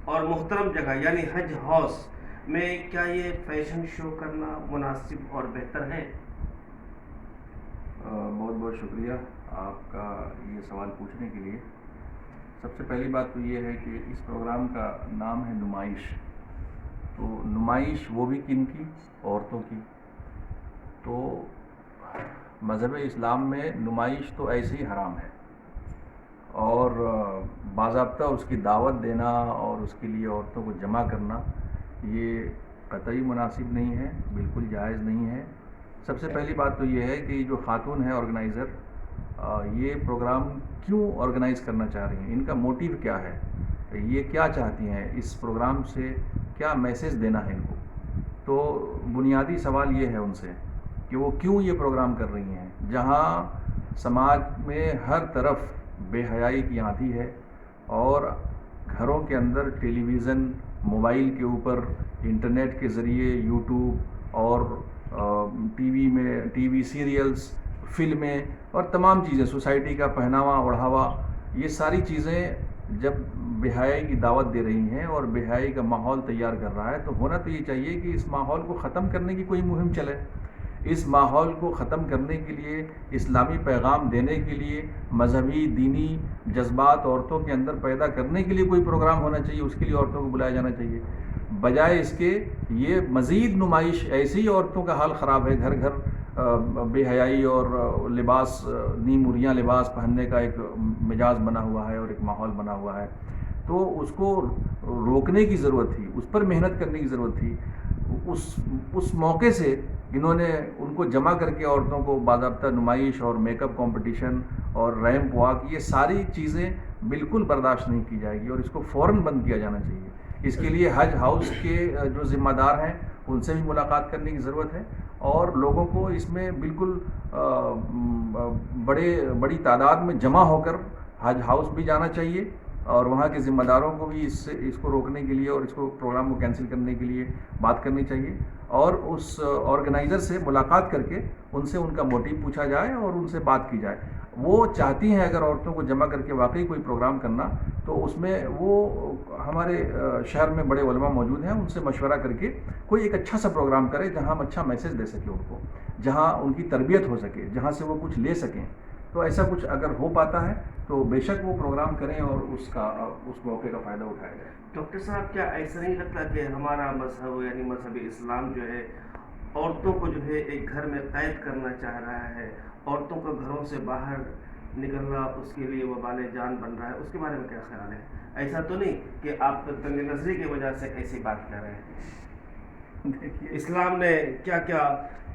اور محترم جگہ یعنی حج ہاؤس میں کیا یہ فیشن شو کرنا مناسب اور بہتر ہے؟ بہت بہت شکریہ آپ کا یہ سوال پوچھنے کے لیے۔ سب سے پہلی بات تو یہ ہے کہ اس پروگرام کا نام ہے نمائش۔ تو نمائش وہ بھی کن کی؟ عورتوں کی۔ تو مذہب اسلام میں نمائش تو ایسے ہی حرام ہے، اور باضابطہ اس کی دعوت دینا اور اس کے لیے عورتوں کو جمع کرنا یہ قطعی مناسب نہیں ہے، بالکل جائز نہیں ہے۔ سب سے پہلی بات تو یہ ہے کہ جو خاتون ہے آرگنائزر، یہ پروگرام کیوں آرگنائز کرنا چاہ رہی ہیں، ان کا موٹیو کیا ہے، یہ کیا چاہتی ہیں، اس پروگرام سے کیا میسیج دینا ہے ان کو۔ تو بنیادی سوال یہ ہے ان سے کہ وہ کیوں یہ پروگرام کر رہی ہیں، جہاں سماج میں ہر طرف بے حیائی کی آندھی ہے، اور گھروں کے اندر ٹیلی ویژن، موبائل کے اوپر انٹرنیٹ کے ذریعے یوٹیوب اور ٹی وی سیریلز، فلمیں اور تمام چیزیں، سوسائٹی کا پہناوا اوڑھاوا، یہ ساری چیزیں جب بے حیائی کی دعوت دے رہی ہیں اور بے حیائی کا ماحول تیار کر رہا ہے، تو ہونا تو یہ چاہیے کہ اس ماحول کو ختم کرنے کی کوئی مہم چلے۔ اس ماحول کو ختم کرنے کے لیے، اسلامی پیغام دینے کے لیے، مذہبی دینی جذبات عورتوں کے اندر پیدا کرنے کے لیے کوئی پروگرام ہونا چاہیے، اس کے لیے عورتوں کو بلایا جانا چاہیے۔ بجائے اس کے یہ مزید نمائش، ایسی ہی عورتوں کا حال خراب ہے، گھر گھر بے حیائی اور لباس، نیم عریاں لباس پہننے کا ایک مزاج بنا ہوا ہے اور ایک ماحول بنا ہوا ہے۔ تو اس کو روکنے کی ضرورت تھی، اس پر محنت کرنے کی ضرورت تھی۔ اس موقع سے انہوں نے ان کو جمع کر کے عورتوں کو باضابطہ نمائش اور میک اپ کمپٹیشن اور ریمپ واک، یہ ساری چیزیں بالکل برداشت نہیں کی جائے گی، اور اس کو فوراً بند کیا جانا چاہیے۔ اس کے لیے حج ہاؤس کے جو ذمہ دار ہیں ان سے بھی ملاقات کرنے کی ضرورت ہے، اور لوگوں کو اس میں بالکل بڑی تعداد میں جمع ہو کر حج ہاؤس بھی جانا چاہیے، اور وہاں کے ذمہ داروں کو بھی اس کو روکنے کے لیے اور اس کو پروگرام کو کینسل کرنے کے لیے بات کرنی چاہیے، اور اس آرگنائزر سے ملاقات کر کے ان سے ان کا موٹیو پوچھا جائے اور ان سے بات کی جائے۔ وہ چاہتی ہیں اگر عورتوں کو جمع کر کے واقعی کوئی پروگرام کرنا، تو اس میں وہ ہمارے شہر میں بڑے علماء موجود ہیں، ان سے مشورہ کر کے کوئی ایک اچھا سا پروگرام کرے جہاں ہم اچھا میسیج دے سکیں ان کو، جہاں ان کی تربیت ہو سکے، جہاں سے وہ کچھ لے سکیں۔ تو ایسا کچھ اگر ہو پاتا ہے تو بے شک وہ پروگرام کریں اور اس موقع کا فائدہ اٹھایا جائے۔ ڈاکٹر صاحب، کیا ایسا نہیں لگتا کہ ہمارا مذہب یعنی مذہب اسلام جو ہے عورتوں کو جو ہے ایک گھر میں قید کرنا چاہ رہا ہے، عورتوں کو گھروں سے باہر نکلنا اس کے لیے وبال جان بن رہا ہے؟ اس کے بارے میں کیا خیال ہے؟ ایسا تو نہیں کہ آپ تنگ نظری کی وجہ سے ایسی بات کر رہے ہیں؟ دیکھیے، اسلام نے کیا کیا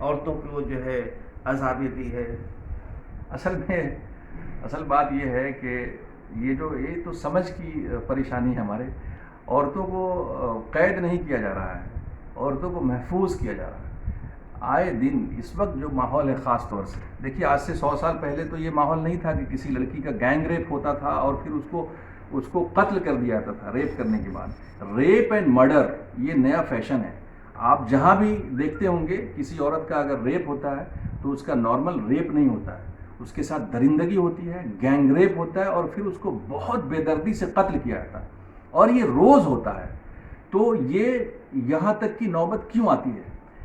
عورتوں کو جو ہے آزادی دی ہے؟ اصل بات یہ ہے کہ یہ تو سمجھ کی پریشانی ہے ہمارے۔ عورتوں کو قید نہیں کیا جا رہا ہے، عورتوں کو محفوظ کیا جا رہا ہے۔ آئے دن اس وقت جو ماحول ہے، خاص طور سے دیکھیے، آج سے 100 سال پہلے تو یہ ماحول نہیں تھا کہ کسی لڑکی کا گینگ ریپ ہوتا تھا اور پھر اس کو قتل کر دیا جاتا تھا ریپ کرنے کے بعد۔ ریپ اینڈ مرڈر یہ نیا فیشن ہے۔ آپ جہاں بھی دیکھتے ہوں گے کسی عورت کا اگر ریپ ہوتا ہے تو اس کا نارمل ریپ نہیں ہوتا ہے، اس کے ساتھ درندگی ہوتی ہے، گینگ ریپ ہوتا ہے، اور پھر اس کو بہت بے دردی سے قتل کیا جاتا ہے، اور یہ روز ہوتا ہے۔ تو یہ یہاں تک کی نوبت کیوں آتی ہے؟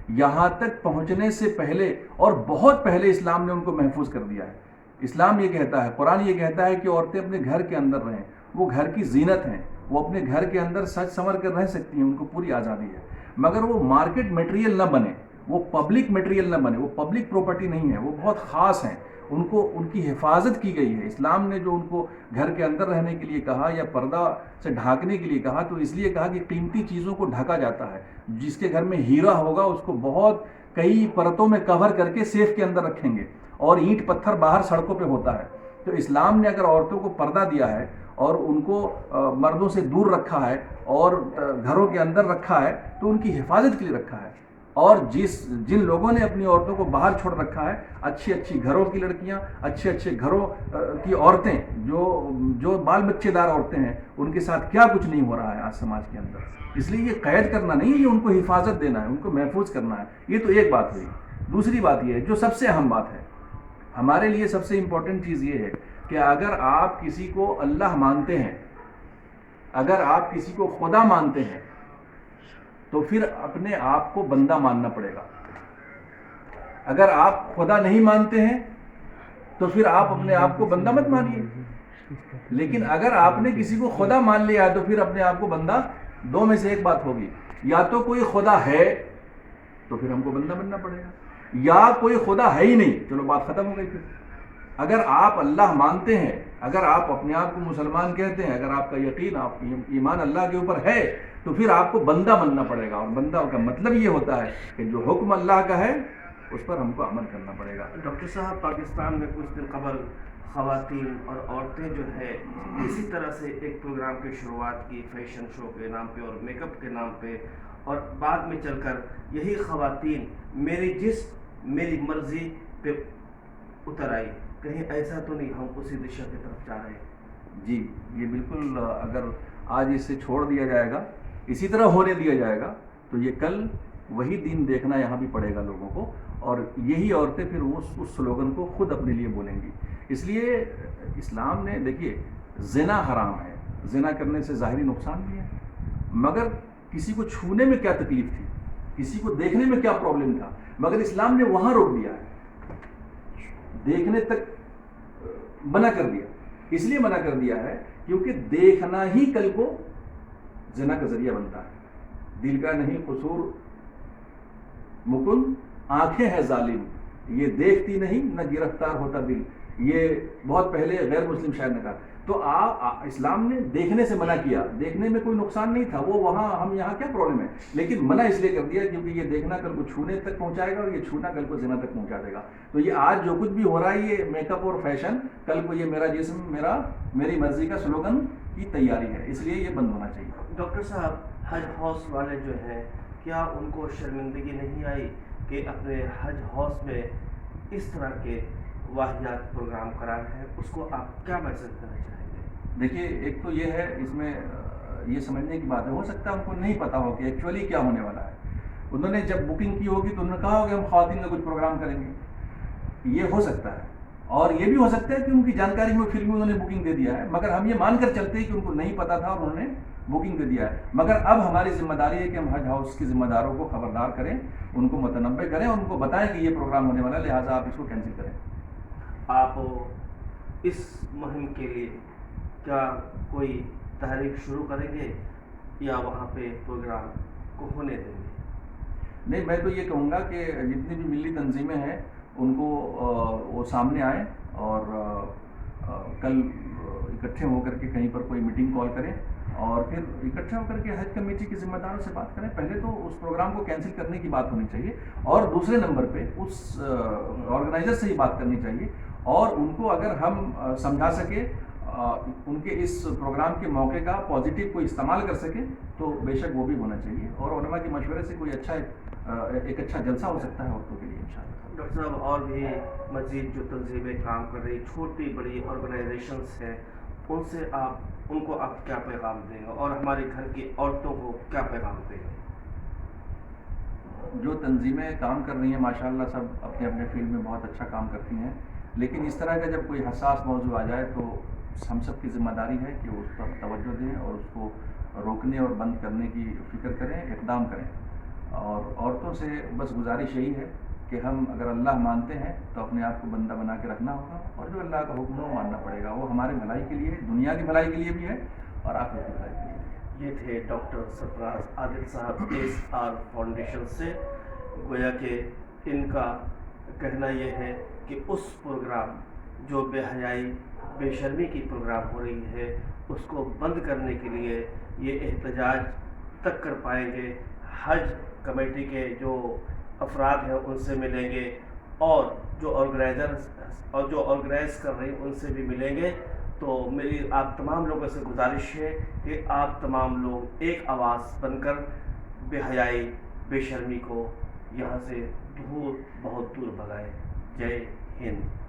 یہاں تک پہنچنے سے پہلے اور بہت پہلے اسلام نے ان کو محفوظ کر دیا ہے۔ اسلام یہ کہتا ہے، قرآن یہ کہتا ہے کہ عورتیں اپنے گھر کے اندر رہیں، وہ گھر کی زینت ہیں، وہ اپنے گھر کے اندر سج سنور کر رہ سکتی ہیں، ان کو پوری آزادی ہے، مگر وہ مارکیٹ میٹیریل نہ بنے، وہ پبلک میٹیریل نہ بنے، وہ پبلک پراپرٹی نہیں ہے، وہ بہت خاص ہیں، ان کی حفاظت کی گئی ہے۔ اسلام نے جو ان کو گھر کے اندر رہنے کے لیے کہا یا پردہ سے ڈھانکنے کے لیے کہا، تو اس لیے کہا کہ قیمتی چیزوں کو ڈھکا جاتا ہے۔ جس کے گھر میں ہیرا ہوگا اس کو بہت کئی پرتوں میں کور کر کے سیف کے اندر رکھیں گے، اور اینٹ پتھر باہر سڑکوں پہ ہوتا ہے۔ تو اسلام نے اگر عورتوں کو پردہ دیا ہے اور ان کو مردوں سے دور رکھا ہے اور گھروں کے اندر رکھا ہے، تو ان کی حفاظت کے لیے رکھا ہے۔ اور جن لوگوں نے اپنی عورتوں کو باہر چھوڑ رکھا ہے، اچھی گھروں کی لڑکیاں، اچھے گھروں کی عورتیں، جو بال بچے دار عورتیں ہیں، ان کے ساتھ کیا کچھ نہیں ہو رہا ہے آج سماج کے اندر۔ اس لیے یہ قید کرنا نہیں، یہ ان کو حفاظت دینا ہے، ان کو محفوظ کرنا ہے۔ یہ تو ایک بات ہوئی۔ دوسری بات یہ ہے جو سب سے اہم بات ہے، ہمارے لیے سب سے امپورٹنٹ چیز یہ ہے کہ اگر آپ کسی کو اللہ مانتے ہیں، اگر آپ کسی کو خدا مانتے ہیں تو پھر اپنے آپ کو بندہ ماننا پڑے گا. اگر آپ خدا نہیں مانتے ہیں تو پھر آپ اپنے آپ کو بندہ مت مانیے. لیکن اگر آپ نے کسی کو خدا مان لیا تو پھر اپنے آپ کو بندہ، دو میں سے ایک بات ہوگی، یا تو کوئی خدا ہے تو پھر ہم کو بندہ بننا پڑے گا، یا کوئی خدا ہے ہی نہیں، چلو بات ختم ہو گئی. پھر اگر آپ اللہ مانتے ہیں، اگر آپ اپنے آپ کو مسلمان کہتے ہیں، اگر آپ کا یقین، آپ ایمان اللہ کے اوپر ہے، تو پھر آپ کو بندہ بننا پڑے گا. اور بندہ کا مطلب یہ ہوتا ہے کہ جو حکم اللہ کا ہے اس پر ہم کو عمل کرنا پڑے گا. ڈاکٹر صاحب، پاکستان میں کچھ دن قبل خواتین اور عورتیں جو ہے اسی طرح سے ایک پروگرام کی شروعات کی، فیشن شو کے نام پہ اور میک اپ کے نام پہ، اور بعد میں چل کر یہی خواتین میری جسم میری مرضی پہ اتر آئی. کہیں ایسا تو نہیں ہم اسی دشا کی طرف جا رہے ہیں؟ جی، یہ بالکل، اگر آج اسے چھوڑ دیا جائے گا، اسی طرح ہونے دیا جائے گا، تو یہ کل وہی دین دیکھنا یہاں بھی پڑے گا لوگوں کو، اور یہی عورتیں پھر اس سلوگن کو خود اپنے لیے بولیں گی. اس لیے اسلام نے، دیکھیے، زنا حرام ہے، زنا کرنے سے ظاہری نقصان بھی ہے، مگر کسی کو چھونے میں کیا تکلیف تھی، کسی کو دیکھنے میں کیا پرابلم تھا، مگر اسلام نے وہاں روک دیا ہے، دیکھنے تک منع کر دیا. اس لیے منع کر دیا ہے کیونکہ دیکھنا ہی کل کو زنا کا ذریعہ بنتا ہے. دل کا نہیں قصور مکن، آنکھیں ہے ظالم، یہ دیکھتی نہیں نہ گرفتار ہوتا دل. یہ بہت پہلے غیر مسلم شاعر نے کہا. تو اسلام نے دیکھنے سے منع کیا، دیکھنے میں کوئی نقصان نہیں تھا، وہ وہاں، ہم یہاں کیا پرابلم ہے، لیکن منع اس لیے کر دیا کیونکہ یہ دیکھنا کل کو چھونے تک پہنچائے گا، اور یہ چھونا کل کو زنا تک پہنچا دے گا. تو یہ آج جو کچھ بھی ہو رہا ہے، یہ میک اپ اور فیشن، کل کو یہ میرا جسم میری مرضی کا سلوگن کی تیاری ہے، اس لیے یہ بند ہونا چاہیے. ڈاکٹر صاحب، حج ہاؤس والے جو ہیں، کیا ان کو شرمندگی نہیں آئی کہ اپنے حج ہاؤس میں اس طرح کے واحد پروگرام کرا رہے ہیں؟ اس کو آپ کیا میسج دینا چاہیں گے؟ دیکھیے، ایک تو یہ ہے، اس میں یہ سمجھنے کی بات ہے، ہو سکتا ہے ان کو نہیں پتا ہو کہ ایکچولی کیا ہونے والا ہے. انہوں نے جب بکنگ کی ہوگی تو انہوں نے کہا ہوگا ہم خواتین کا کچھ پروگرام کریں گے، یہ ہو سکتا ہے. اور یہ بھی ہو سکتا ہے کہ ان کی جانکاری میں پھر بھی انہوں نے بکنگ دے دیا ہے، مگر ہم یہ مان کر چلتے ہیں کہ ان کو نہیں پتا تھا اور انہوں نے بکنگ دے دیا ہے. مگر اب ہماری ذمہ داری ہے کہ ہم حج ہاؤس کے ذمہ داروں کو خبردار کریں، ان کو متنبع کریں، ان کو بتائیں کہ یہ پروگرام ہونے والا ہے، لہٰذا آپ اس کو کینسل کریں. آپ اس مہم کے لیے کیا کوئی تحریک شروع کریں گے یا وہاں پہ پروگرام کو ہونے دیں گے؟ نہیں، میں تو یہ کہوں گا کہ جتنی بھی ملی تنظیمیں ہیں ان کو وہ سامنے آئیں اور کل اکٹھے ہو کر کے کہیں پر کوئی میٹنگ کال کریں، اور پھر اکٹھے ہو کر کے حج کمیٹی کے ذمہ داروں سے بات کریں. پہلے تو اس پروگرام کو کینسل کرنے کی بات ہونی چاہیے، اور دوسرے نمبر پہ اس آرگنائزر سے ہی بات کرنی چاہیے، اور ان کو اگر ہم سمجھا سکے، ان کے اس پروگرام کے موقع کا پازیٹیو کوئی استعمال کر سکے، تو بے شک وہ بھی ہونا چاہیے، اور علماء کے مشورے سے کوئی ایک اچھا جلسہ ہو سکتا ہے عورتوں کے لیے انشاءاللہ. ڈاکٹر صاحب، اور بھی مزید جو تنظیمیں کام کر رہی، چھوٹی بڑی آرگنائزیشنس ہیں، ان کو آپ کیا پیغام دیں گے، اور ہمارے گھر کی عورتوں کو کیا پیغام دیں گے؟ جو تنظیمیں کام کر رہی ہیں ماشاءاللہ سب اپنے اپنے فیلڈ میں بہت اچھا کام کرتی ہیں، لیکن اس طرح کا جب کوئی حساس موضوع آ جائے تو ہم سب کی ذمہ داری ہے کہ اس پر توجہ دیں اور اس کو روکنے اور بند کرنے کی فکر کریں، اقدام کریں. اور عورتوں سے بس گزارش یہی ہے کہ ہم اگر اللہ مانتے ہیں تو اپنے آپ کو بندہ بنا کے رکھنا ہوگا، اور جو اللہ کا حکم ہے وہ ماننا پڑے گا. وہ ہمارے بھلائی کے لیے، دنیا کی بھلائی کے لیے بھی ہے اور آخرت کی بھلائی کے لیے بھی ہے. یہ تھے ڈاکٹر سرفراز عادل صاحب SR فاؤنڈیشن سے. گویا کہ ان کا کہنا یہ ہے کہ اس پروگرام جو بے حیائی بے شرمی کی پروگرام ہو رہی ہے اس کو بند کرنے کے لیے یہ احتجاج تک کر پائیں گے. حج کمیٹی کے جو افراد ہیں ان سے ملیں گے، اور جو آرگنائز کر رہے ہیں ان سے بھی ملیں گے. تو میری آپ تمام لوگوں سے گزارش ہے کہ آپ تمام لوگ ایک آواز بن کر بے حیائی بے شرمی کو یہاں سے دور، بہت دور بھگائیں. جے ہند.